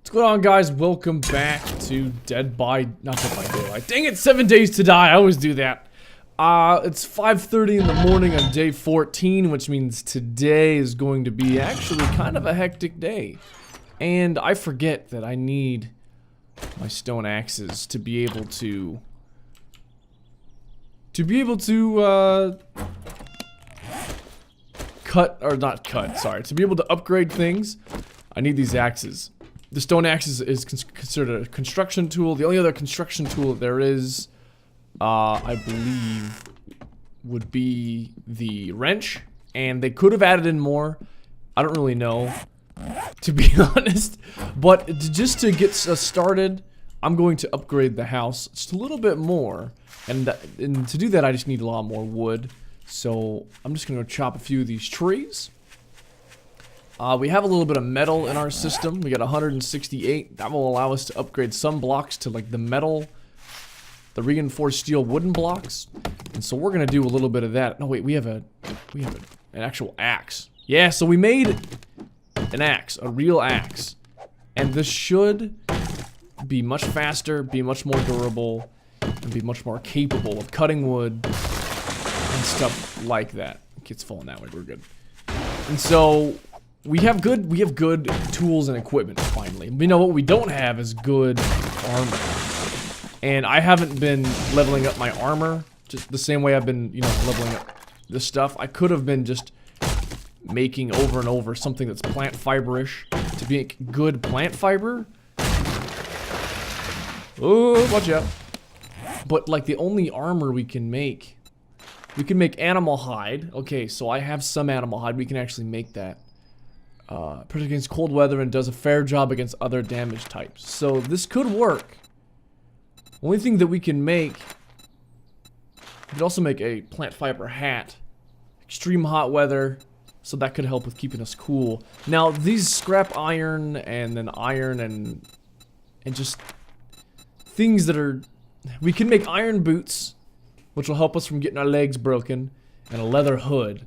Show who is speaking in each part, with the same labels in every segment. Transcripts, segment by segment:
Speaker 1: What's going on, guys? Welcome back to not Dead by Daylight. Dang it, 7 days to die. I always do that. It's 5:30 in the morning on day 14, which means today is going to be actually kind of a hectic day. And I forget that I need my stone axes to be able to to be able to upgrade things. I need these axes. The stone axe is considered a construction tool. The only other construction tool that there is, I believe, would be the wrench. And they could have added in more. I don't really know, to be honest. But just to get us started, I'm going to upgrade the house just a little bit more. And to do that, I just need a lot more wood. So I'm just going to chop a few of these trees. We have a little bit of metal in our system. We got 168. That will allow us to upgrade some blocks to like the reinforced steel wooden blocks. And so we're gonna do a little bit of that. No, wait, we have an actual axe. Yeah, so we made an axe, a real axe, and this should be much faster, be much more durable, and be much more capable of cutting wood and stuff like that. It's falling that way. We're good. And so we have good tools and equipment, finally. We know what we don't have is good armor. And I haven't been leveling up my armor just the same way I've been, leveling up this stuff. I could have been just making over and over something that's plant fiber-ish to make good plant fiber. Oh, watch out. But like the only armor we can make animal hide. Okay, so I have some animal hide. We can actually make that. Protects against cold weather and does a fair job against other damage types. So this could work. Only thing that we can make, we could also make a plant fiber hat. Extreme hot weather, so that could help with keeping us cool. Now these scrap iron and then iron and just things that are, we can make iron boots, which will help us from getting our legs broken, and a leather hood.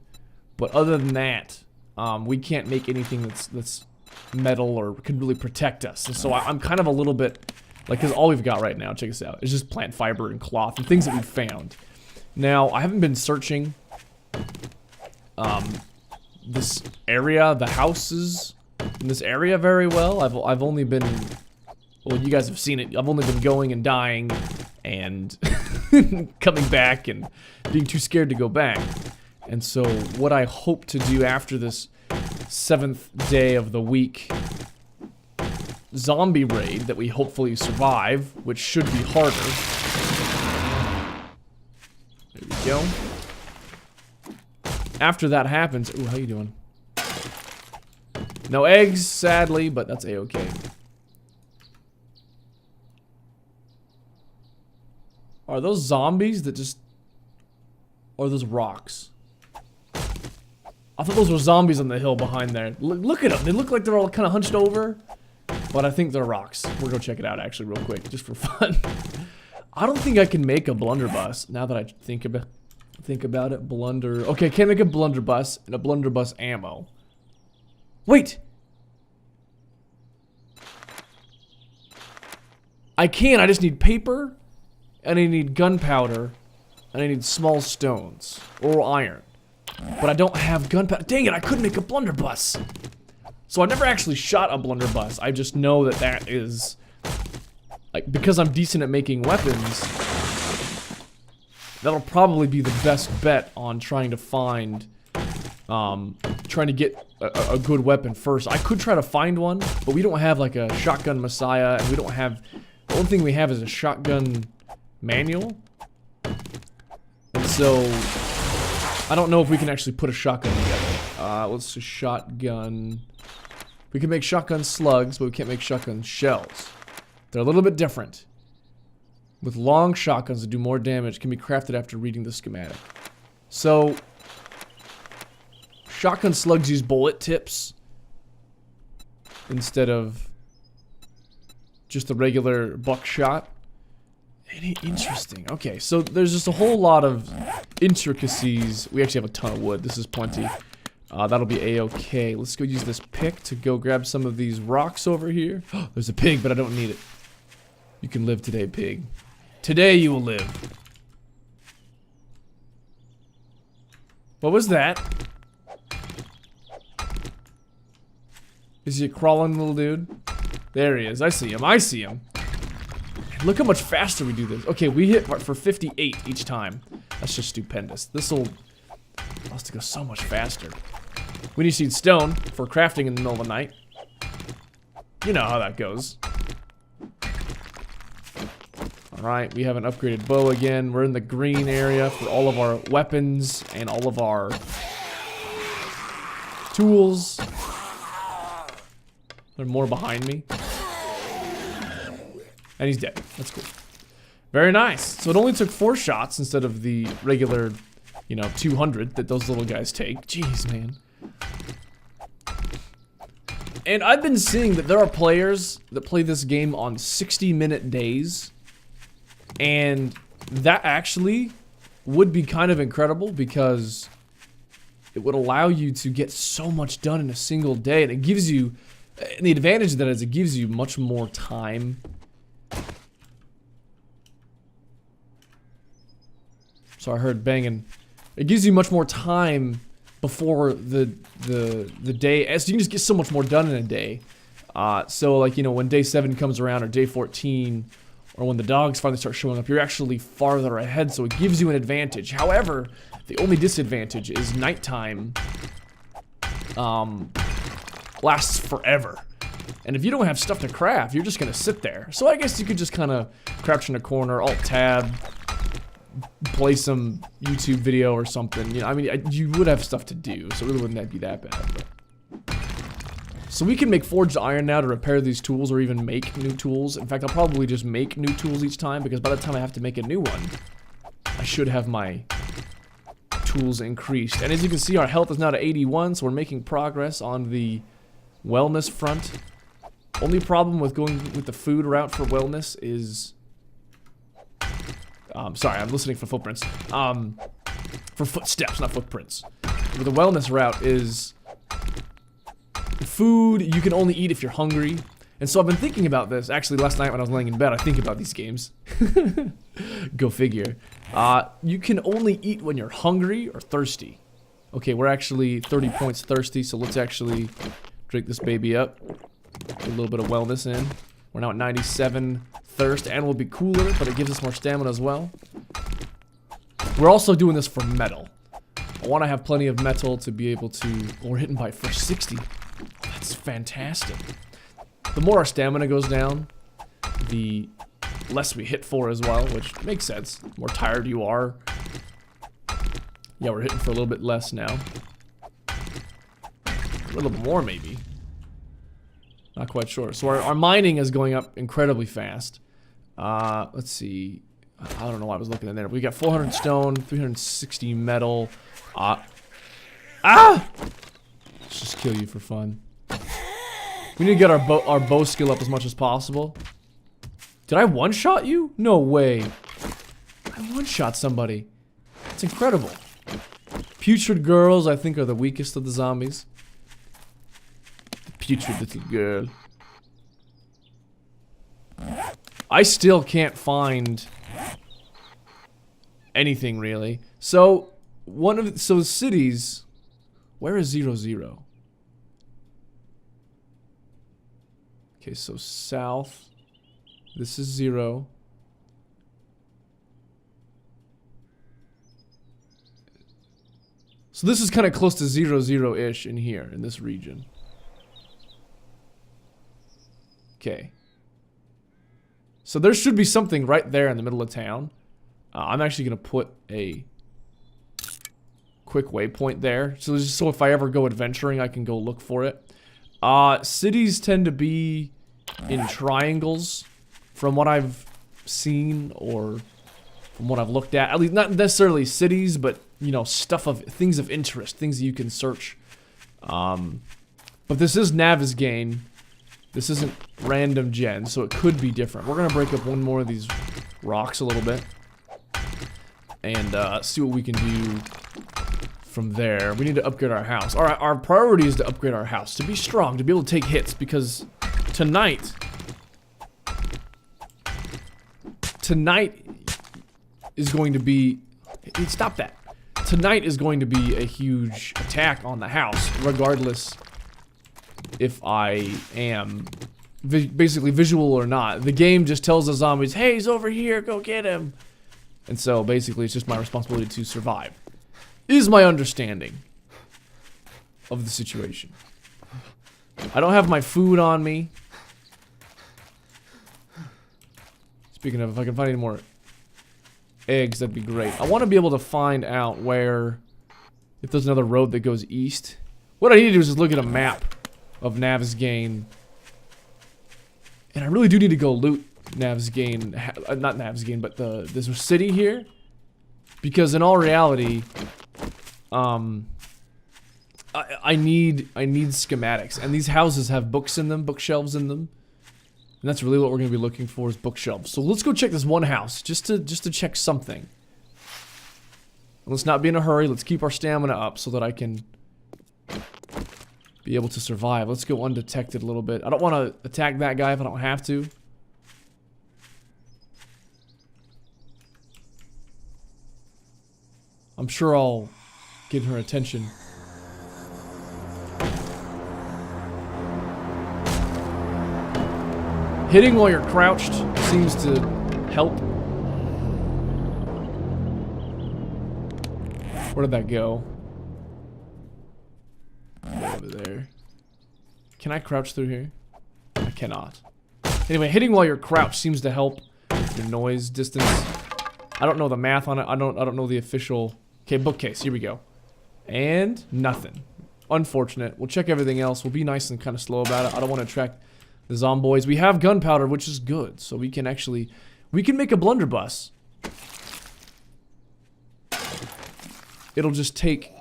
Speaker 1: But other than that, we can't make anything that's metal or could really protect us. And so I'm kind of a little bit, like, because all we've got right now, check this out, is just plant fiber and cloth and things that we've found. Now, I haven't been searching this area, the houses in this area very well. I've only been, well, you guys have seen it. I've only been going and dying and coming back and being too scared to go back. And so what I hope to do after this 7th day of the week zombie raid that we hopefully survive, which should be harder. There we go. After that happens, ooh, how you doing? No eggs, sadly, but that's a-okay. Are those zombies that just, or are those rocks? I thought those were zombies on the hill behind there. Look at them. They look like they're all kind of hunched over. But I think they're rocks. We're going to check it out, actually, real quick, just for fun. I don't think I can make a blunderbuss, now that I think about it. Okay, can't make a blunderbuss and a blunderbuss ammo. Wait! I can, I just need paper, and I need gunpowder, and I need small stones, or iron. But I don't have gunpowder. Dang it, I couldn't make a blunderbuss. So I never actually shot a blunderbuss. I just know that that is, like, because I'm decent at making weapons, that'll probably be the best bet on trying to find, trying to get a good weapon first. I could try to find one, but we don't have like a shotgun messiah, and we don't have, the only thing we have is a shotgun manual. And so I don't know if we can actually put a shotgun together. Let's just shotgun. We can make shotgun slugs, but we can't make shotgun shells. They're a little bit different. With long shotguns that do more damage, can be crafted after reading the schematic. So, shotgun slugs use bullet tips instead of just the regular buckshot. Interesting. Okay, so there's just a whole lot of intricacies. We actually have a ton of wood. This is plenty. That'll be a-okay. Let's go use this pick to go grab some of these rocks over here. There's a pig, but I don't need it. You can live today, pig. Today you will live. What was that? Is he a crawling little dude? There he is. I see him. I see him. Look how much faster we do this. Okay, we hit for 58 each time. That's just stupendous. This'll has to go so much faster. We need seed stone for crafting in the middle of the night. You know how that goes. Alright, we have an upgraded bow again. We're in the green area for all of our weapons and all of our tools. There are more behind me. And he's dead. That's cool. Very nice. So it only took 4 shots instead of the regular, you know, 200 that those little guys take. Jeez, man. And I've been seeing that there are players that play this game on 60-minute days. And that actually would be kind of incredible because it would allow you to get so much done in a single day. And it gives you, and the advantage of that is it gives you much more time. So I heard banging. It gives you much more time before the day, so you can just get so much more done in a day. So like, you know, when day 7 comes around or day 14, or when the dogs finally start showing up, you're actually farther ahead, so it gives you an advantage. However, the only disadvantage is nighttime lasts forever. And if you don't have stuff to craft, you're just gonna sit there. So I guess you could just kind of crouch in a corner, Alt-Tab, play some YouTube video or something. You know, I mean, you would have stuff to do, so it really wouldn't be that bad. But. So we can make forged iron now to repair these tools or even make new tools. In fact, I'll probably just make new tools each time because by the time I have to make a new one, I should have my tools increased. And as you can see, our health is now to 81, so we're making progress on the wellness front. Only problem with going with the food route for wellness is... sorry, I'm listening for footprints. For footsteps, not footprints. But the wellness route is... food you can only eat if you're hungry. And so I've been thinking about this. Actually, last night when I was laying in bed, I think about these games. Go figure. You can only eat when you're hungry or thirsty. Okay, we're actually 30 points thirsty, so let's actually drink this baby up. Get a little bit of wellness in. We're now at 97 thirst, and we'll be cooler, but it gives us more stamina as well. We're also doing this for metal. I want to have plenty of metal to be able to... Oh, we're hitting by for 60. That's fantastic. The more our stamina goes down, the less we hit for as well, which makes sense. The more tired you are. Yeah, we're hitting for a little bit less now. A little bit more, maybe. Not quite sure. So our mining is going up incredibly fast. Let's see. I don't know why I was looking in there. We got 400 stone, 360 metal. Let's just kill you for fun. We need to get our bow skill up as much as possible. Did I one-shot you? No way. I one-shot somebody. It's incredible. Putrid girls, I think, are the weakest of the zombies. The putrid little girl. I still can't find anything really. So cities. Where is 0, 0? Okay, so south. This is 0. So this is kind of close to 0, 0-ish in here, in this region. Okay. So there should be something right there in the middle of town. I'm actually going to put a quick waypoint there. So if I ever go adventuring, I can go look for it. Cities tend to be in triangles from what I've seen or from what I've looked at least not necessarily cities, but you know, things of interest, things that you can search. But this is Navezgane. This isn't random gen, so it could be different. We're gonna break up one more of these rocks a little bit and see what we can do from there. We need to upgrade our house. Our priority is to upgrade our house, to be strong, to be able to take hits, because tonight is going to be... Hey, stop that. Tonight is going to be a huge attack on the house, regardless if I am basically visual or not. The game just tells the zombies, hey, he's over here, go get him. And so basically it's just my responsibility to survive. Is my understanding of the situation. I don't have my food on me. Speaking of, if I can find any more eggs, that'd be great. I want to be able to find out where, if there's another road that goes east. What I need to do is just look at a map of Navsgain. And I really do need to go loot Navsgain, not Navsgain, but this city here. Because in all reality, I need schematics. And these houses have books in them, bookshelves in them. And that's really what we're going to be looking for, is bookshelves. So let's go check this one house, just to check something. Let's not be in a hurry. Let's keep our stamina up so that I can be able to survive. Let's go undetected a little bit. I don't want to attack that guy if I don't have to. I'm sure I'll get her attention. Hitting while you're crouched seems to help. Where did that go? Over there. Can I crouch through here? I cannot. Anyway, hitting while you're crouched seems to help the noise distance. I don't know the math on it. I don't know the official. Okay, bookcase. Here we go. And nothing. Unfortunate. We'll check everything else. We'll be nice and kind of slow about it. I don't want to attract the zomboids. We have gunpowder, which is good. So we can actually... We can make a blunderbuss. It'll just take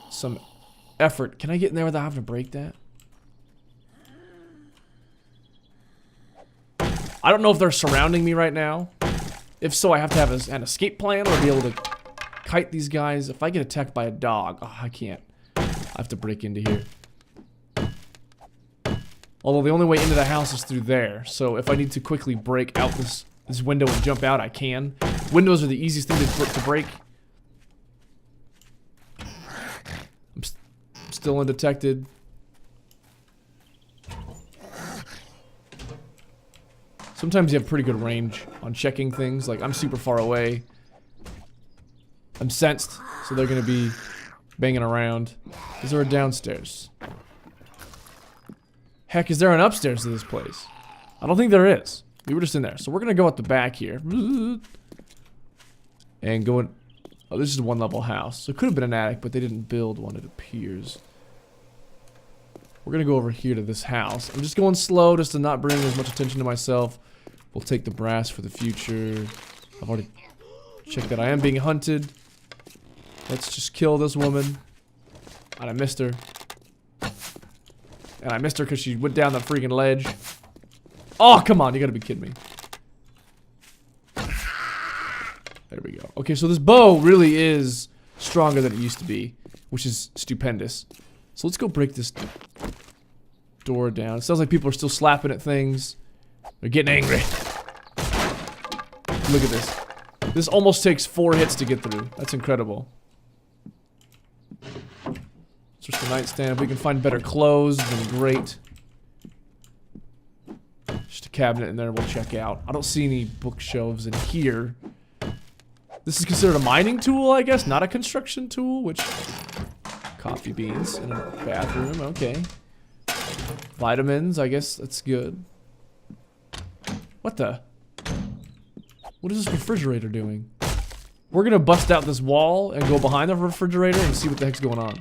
Speaker 1: some effort. Can I get in there without having to break that? I don't know if they're surrounding me right now. If so, I have to have an escape plan or be able to kite these guys. If I get attacked by a dog... Oh, I can't. I have to break into here. Although the only way into the house is through there. So if I need to quickly break out this window and jump out, I can. Windows are the easiest thing to break. I'm still undetected. Sometimes you have pretty good range on checking things. Like, I'm super far away. I'm sensed, so they're going to be banging around. Is there a downstairs? Heck, is there an upstairs to this place? I don't think there is. We were just in there. So we're going to go at the back here. And go in... Oh, this is a one-level house. So it could have been an attic, but they didn't build one, it appears. We're going to go over here to this house. I'm just going slow just to not bring as much attention to myself. We'll take the brass for the future. I've already checked that I am being hunted. Let's just kill this woman. And I missed her. And I missed her because she went down the freaking ledge. Oh, come on. You gotta be kidding me. There we go. Okay, so this bow really is stronger than it used to be, which is stupendous. So let's go break this door down. It sounds like people are still slapping at things. They're getting angry. Look at this. This almost takes 4 hits to get through. That's incredible. Just a nightstand. If we can find better clothes, then great. Just a cabinet in there we'll check out. I don't see any bookshelves in here. This is considered a mining tool, I guess, not a construction tool, which... Coffee beans in a bathroom, okay. Vitamins, I guess that's good. What the? What is this refrigerator doing? We're gonna bust out this wall and go behind the refrigerator and see what the heck's going on.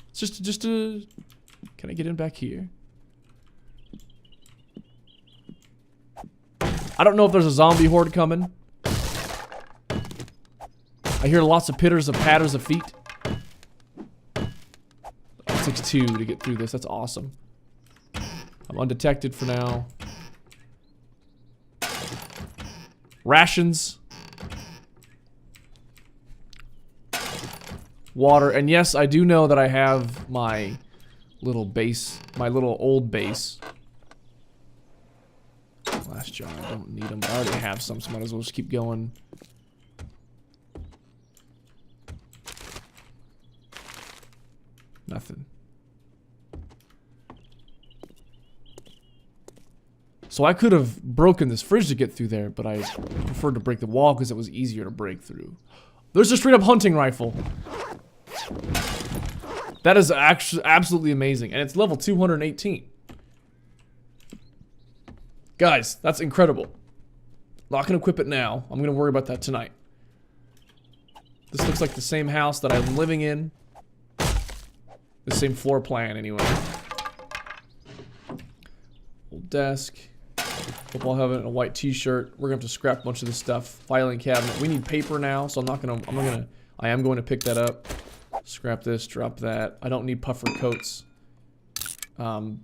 Speaker 1: It's just a... Can I get in back here? I don't know if there's a zombie horde coming. I hear lots of patters of feet. It takes 2 to get through this. That's awesome. I'm undetected for now. Rations. water. And yes, I do know that I have my little base, my little old base. Last jar, I don't need them, but I already have some, so might as well just keep going. Nothing. So I could have broken this fridge to get through there, but I preferred to break the wall because it was easier to break through. There's a straight up hunting rifle. That is actually absolutely amazing, and it's level 218. Guys, that's incredible. Not gonna equip it now. I'm gonna worry about that tonight. This looks like the same house that I'm living in. The same floor plan, anyway. Old desk. Hope I'll have it in a white t-shirt. We're gonna have to scrap a bunch of this stuff. Filing cabinet. We need paper now, so I am going to pick that up. Scrap this, drop that. I don't need puffer coats. I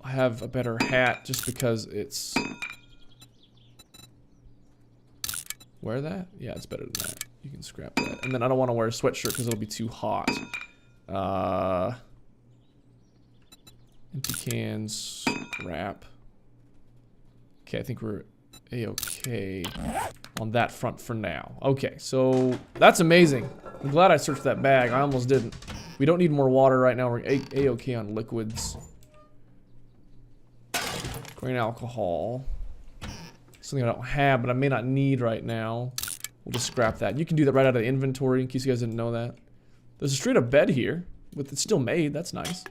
Speaker 1: have a better hat just because it's... Wear that? Yeah, it's better than that. You can scrap that. And then I don't want to wear a sweatshirt because it'll be too hot. Empty cans, scrap. Okay, I think we're a-okay on that front for now. Okay, so that's amazing. I'm glad I searched that bag. I almost didn't. We don't need more water right now. We're a-okay on liquids. Grain alcohol. Something I don't have, but I may not need right now. We'll just scrap that. You can do that right out of the inventory in case you guys didn't know that. There's a straight up bed here. With it's still made. That's nice.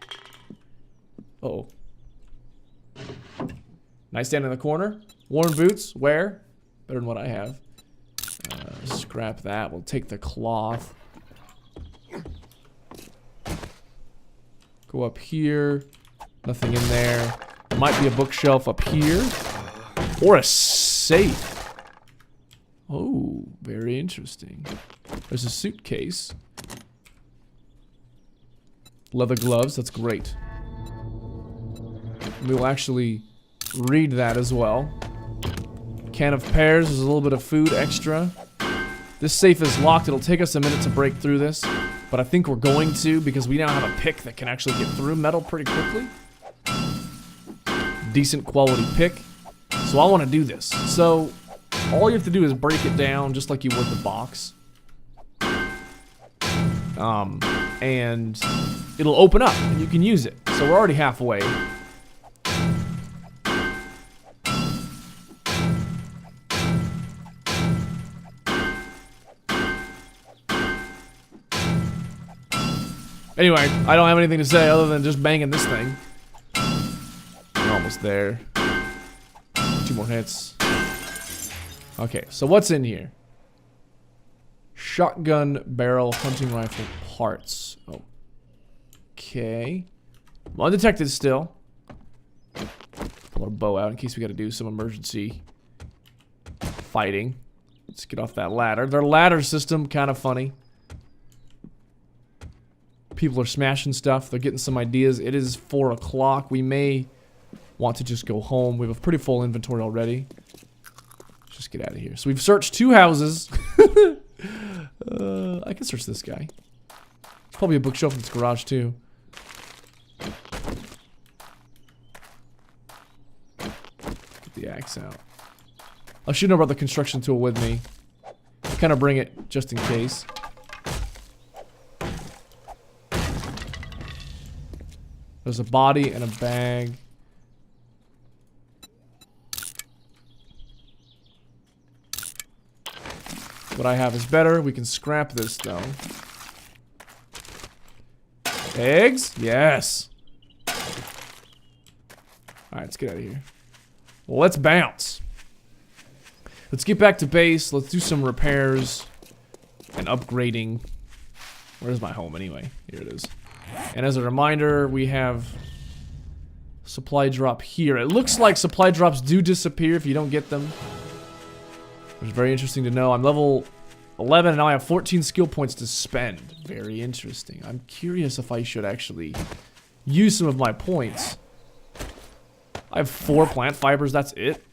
Speaker 1: Uh-oh. Nightstand in the corner. Worn boots. Wear. Better than what I have. Scrap that. We'll take the cloth. Go up here. Nothing in there. There might be a bookshelf up here. Or a safe. Oh, very interesting. There's a suitcase. Leather gloves. That's great. We will actually read that as well. Can of pears. There's a little bit of food extra. This safe is locked. It'll take us a minute to break through this, but I think we're going to because we now have a pick that can actually get through metal pretty quickly. Decent quality pick. So I want to do this. So all you have to do is break it down just like you would the box. And it'll open up and you can use it. So we're already halfway. Anyway, I don't have anything to say other than just banging this thing. We're almost there. 2 more hits. Okay, so what's in here? Shotgun barrel hunting rifle parts. Okay. I'm undetected still. Pull our bow out in case we gotta do some emergency fighting. Let's get off that ladder. Their ladder system, kind of funny. People are smashing stuff. They're getting some ideas. It is 4 o'clock. We may want to just go home. We have a pretty full inventory already. Let's just get out of here. So we've searched 2 houses. I can search this guy. There's probably a bookshelf in this garage too. Get the axe out. I should know about the construction tool with me. I kind of bring it just in case. There's a body and a bag. What I have is better. We can scrap this though. Eggs? Yes. Alright, let's get out of here. Well, let's bounce. Let's get back to base. Let's do some repairs and upgrading. Where's my home anyway? Here it is. And as a reminder, we have supply drop here. It looks like supply drops do disappear if you don't get them. Which is very interesting to know. I'm level 11 and now I have 14 skill points to spend. Very interesting. I'm curious if I should actually use some of my points. I have 4 plant fibers, that's it?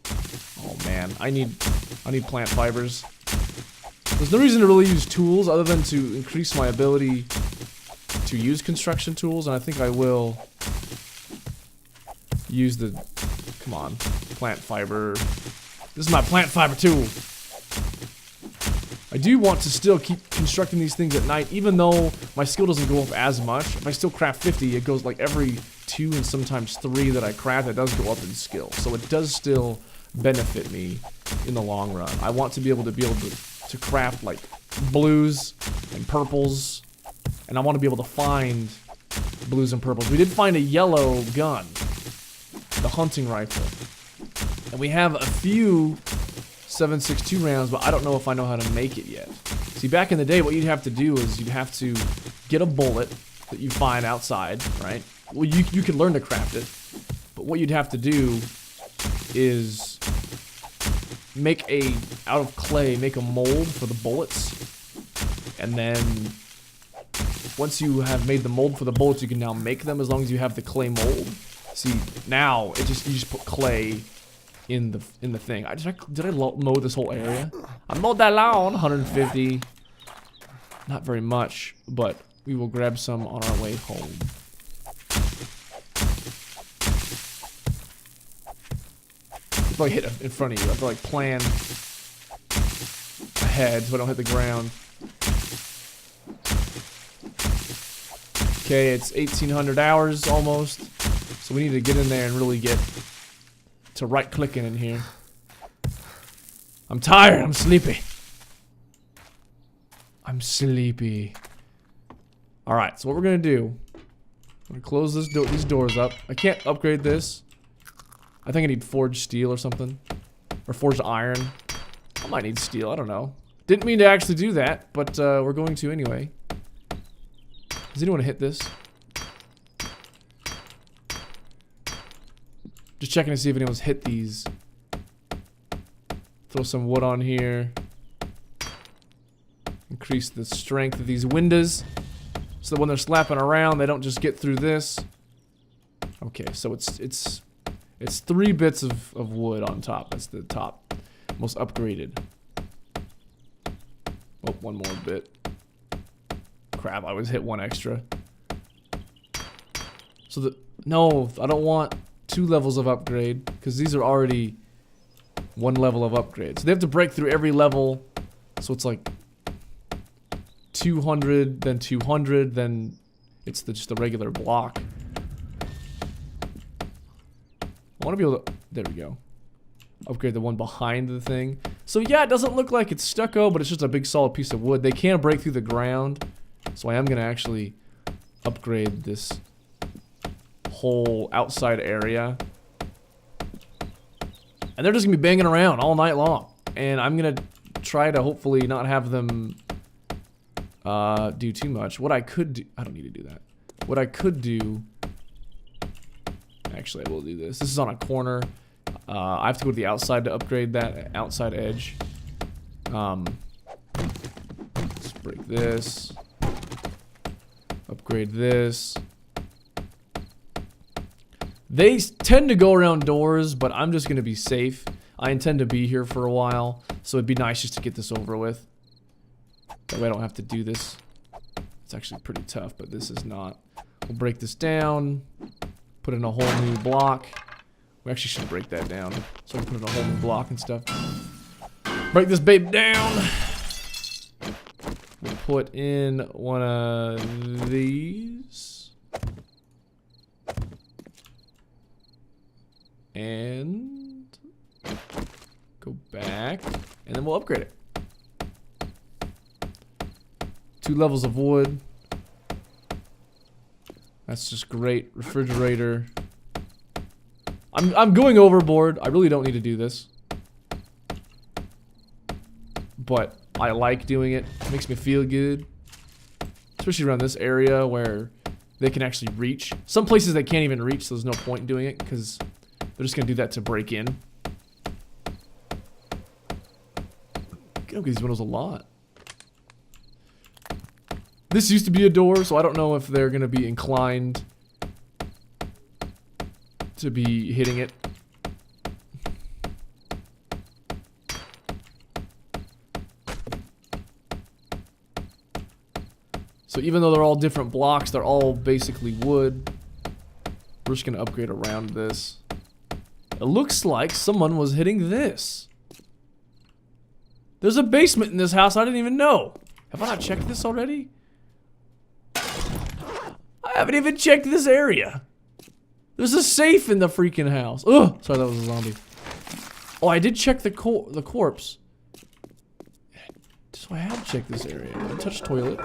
Speaker 1: Oh man, I need plant fibers. There's no reason to really use tools other than to increase my ability to use construction tools, and I think I will use the, come on, plant fiber. This is my plant fiber tool. I do want to still keep constructing these things at night, even though my skill doesn't go up as much. If I still craft 50, it goes like every 2 and sometimes 3 that I craft, it does go up in skill. So it does still benefit me in the long run. I want to be able to craft like blues and purples, and I want to be able to find blues and purples. We did find a yellow gun, the hunting rifle, and we have a few 7.62 rounds, but I don't know if I know how to make it yet. See, back in the day, what you'd have to do is you'd have to get a bullet that you find outside, right? Well, you could learn to craft it, but what you'd have to do is make out of clay, make a mold for the bullets, and then once you have made the mold for the bullets, you can now make them as long as you have the clay mold. See, now you just put clay in the thing. Did I mow this whole area? I mowed that lawn. 150. Not very much, but we will grab some on our way home. If I hit in front of you, I have to like plan ahead so I don't hit the ground. Okay, it's 1800 hours almost, so we need to get in there and really get to right-clicking in here. I'm tired. I'm sleepy. I'm sleepy. All right, so what we're gonna do? I'm gonna close these doors up. I can't upgrade this. I think I need forged steel or something, or forged iron. I might need steel. I don't know. Didn't mean to actually do that, but we're going to anyway. Does anyone hit this? Just checking to see if anyone's hit these. Throw some wood on here. Increase the strength of these windows, so that when they're slapping around, they don't just get through this. Okay, so it's 3 bits of wood on top. That's the top, most upgraded. Oh, 1 more bit. Crap, I always hit 1 extra. So no, I don't want 2 levels of upgrade, because these are already 1 level of upgrade. So they have to break through every level, so it's like 200, then 200, then it's just the regular block. I want to be able to, there we go. Upgrade the one behind the thing. So yeah, it doesn't look like it's stucco, but it's just a big solid piece of wood. They can break through the ground, so I am going to actually upgrade this whole outside area. And they're just going to be banging around all night long. And I'm going to try to hopefully not have them do too much. What I could do, I don't need to do that. What I could do, actually I will do this. This is on a corner. I have to go to the outside to upgrade that outside edge. Let's break this. Upgrade this. They tend to go around doors, but I'm just going to be safe. I intend to be here for a while, so it'd be nice just to get this over with. That way I don't have to do this. It's actually pretty tough, but this is not. We'll break this down, put in a whole new block. We actually should break that down, so we can put in a whole new block and stuff. Break this babe down. We'll put in one of these. And go back, and then we'll upgrade it. 2 levels of wood. That's just great. Refrigerator. I'm going overboard. I really don't need to do this, but I like doing it. It makes me feel good, especially around this area where they can actually reach. Some places they can't even reach, so there's no point in doing it because they're just gonna do that to break in. Get up these windows a lot. This used to be a door, so I don't know if they're gonna be inclined to be hitting it. So even though they're all different blocks, they're all basically wood. We're just gonna upgrade around this. It looks like someone was hitting this. There's a basement in this house I didn't even know. Have I not checked this already? I haven't even checked this area. There's a safe in the freaking house. Ugh! Sorry, that was a zombie. Oh, I did check the corpse. So I have checked this area. I touched toilet.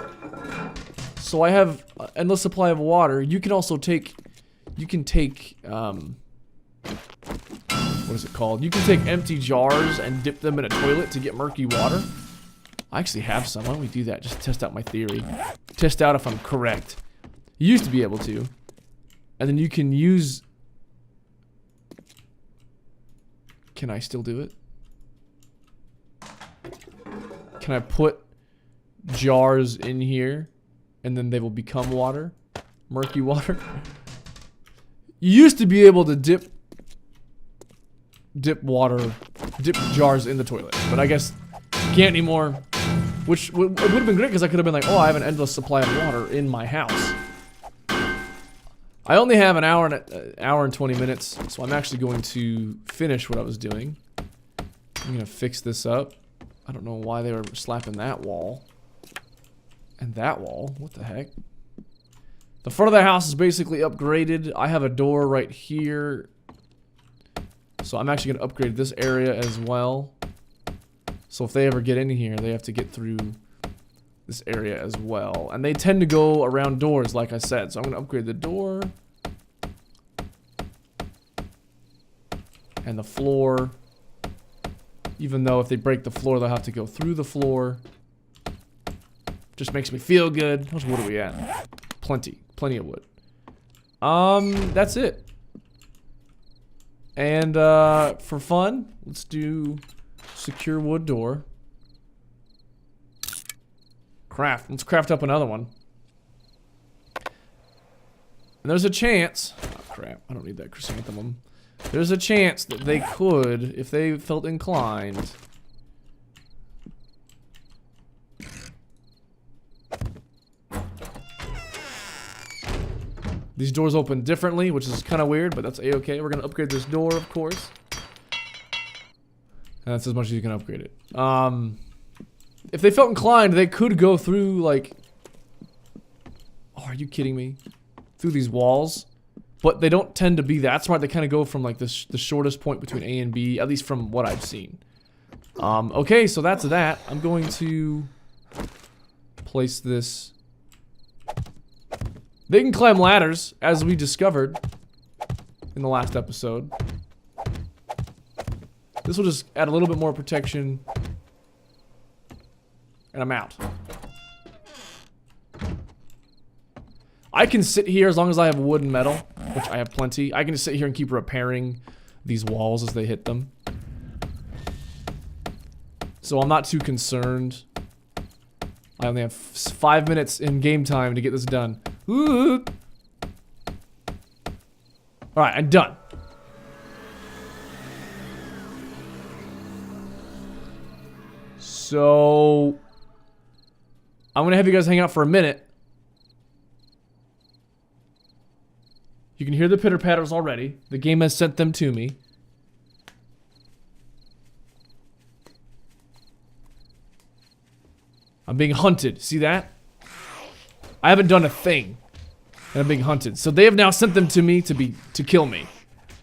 Speaker 1: So I have an endless supply of water. You can also take... You can take, what is it called? You can take empty jars and dip them in a toilet to get murky water. I actually have some. Why don't we do that? Just test out my theory. Test out if I'm correct. You used to be able to. And then you can use... Can I still do it? Can I put jars in here and then they will become water? Murky water? You used to be able to dip jars in the toilet, but I guess you can't anymore. Which would have been great because I could have been like, oh, I have an endless supply of water in my house. I only have an hour and 20 minutes, so I'm actually going to finish what I was doing. I'm gonna fix this up. I don't know why they were slapping that wall and that wall. What the heck? The front of the house is basically upgraded. I have a door right here. So I'm actually going to upgrade this area as well. So if they ever get in here, they have to get through this area as well. And they tend to go around doors, like I said. So I'm going to upgrade the door. And the floor. Even though if they break the floor, they'll have to go through the floor. Just makes me feel good. How much wood are we at? Plenty of wood. That's it. And for fun, let's do secure wood door. Craft. Let's craft up another one. And there's a chance. Oh crap! I don't need that chrysanthemum. There's a chance that they could, if they felt inclined. These doors open differently, which is kind of weird, but that's a-okay. We're going to upgrade this door, of course. And that's as much as you can upgrade it. If they felt inclined, they could go through, like... Oh, are you kidding me? Through these walls. But they don't tend to be that smart. They kind of go from, like, the shortest point between A and B, at least from what I've seen. Okay, so that's that. I'm going to place this... They can climb ladders, as we discovered in the last episode. This will just add a little bit more protection. And I'm out. I can sit here as long as I have wood and metal, which I have plenty. I can just sit here and keep repairing these walls as they hit them. So I'm not too concerned. I only have 5 minutes in game time to get this done. Ooh. Alright, I'm done. So I'm gonna have you guys hang out for a minute. You can hear the pitter patters already. The game has sent them to me. I'm being hunted. See that? I haven't done a thing. And I'm being hunted. So they have now sent them to me to kill me.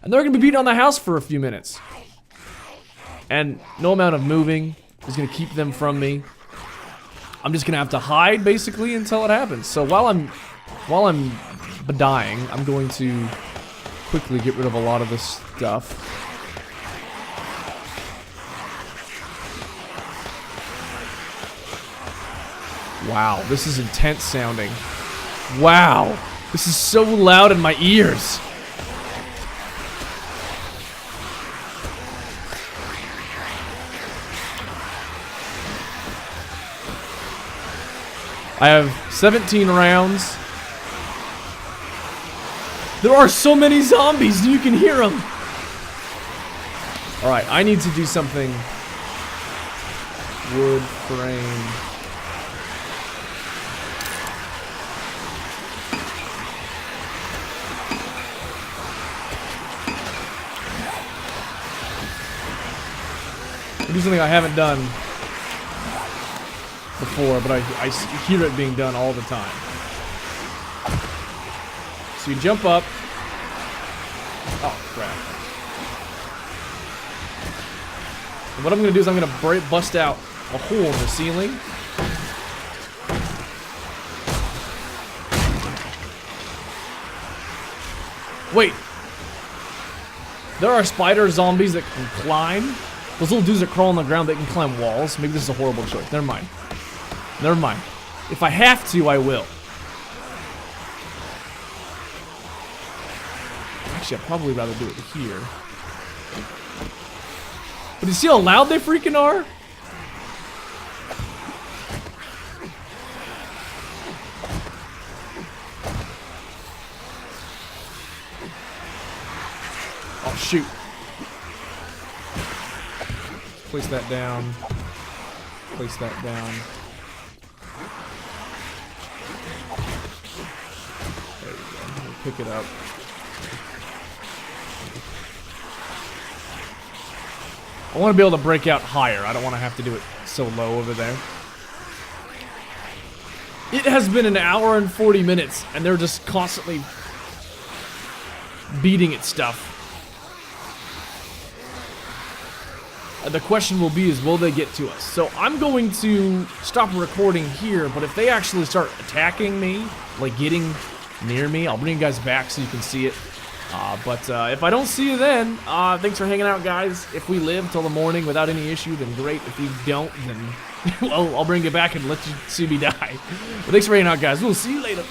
Speaker 1: And they're gonna be beating on the house for a few minutes. And no amount of moving is gonna keep them from me. I'm just gonna have to hide basically until it happens. So while I'm dying, I'm going to quickly get rid of a lot of this stuff. Wow, this is intense sounding. Wow, this is so loud in my ears. I have 17 rounds. There are so many zombies, you can hear them. Alright, I need to do something. Wood frame. do something I haven't done before, but I hear it being done all the time. So you jump up. Oh, crap. And what I'm going to do is I'm going to bust out a hole in the ceiling. Wait. There are spider zombies that can climb. Those little dudes that crawl on the ground, they can climb walls. Maybe this is a horrible choice. Never mind. Never mind. If I have to, I will. Actually, I'd probably rather do it here. But you see how loud they freaking are? Oh, shoot. Place that down. Place that down. There we go. We'll pick it up. I want to be able to break out higher. I don't want to have to do it so low over there. It has been an hour and 40 minutes, and they're just constantly beating at stuff. And the question will be is, will they get to us? So I'm going to stop recording here, but if they actually start attacking me, like getting near me, I'll bring you guys back so you can see it. But if I don't see you then, thanks for hanging out, guys. If we live till the morning without any issue, then great. If we don't, then well, I'll bring you back and let you see me die. But thanks for hanging out, guys. We'll see you later.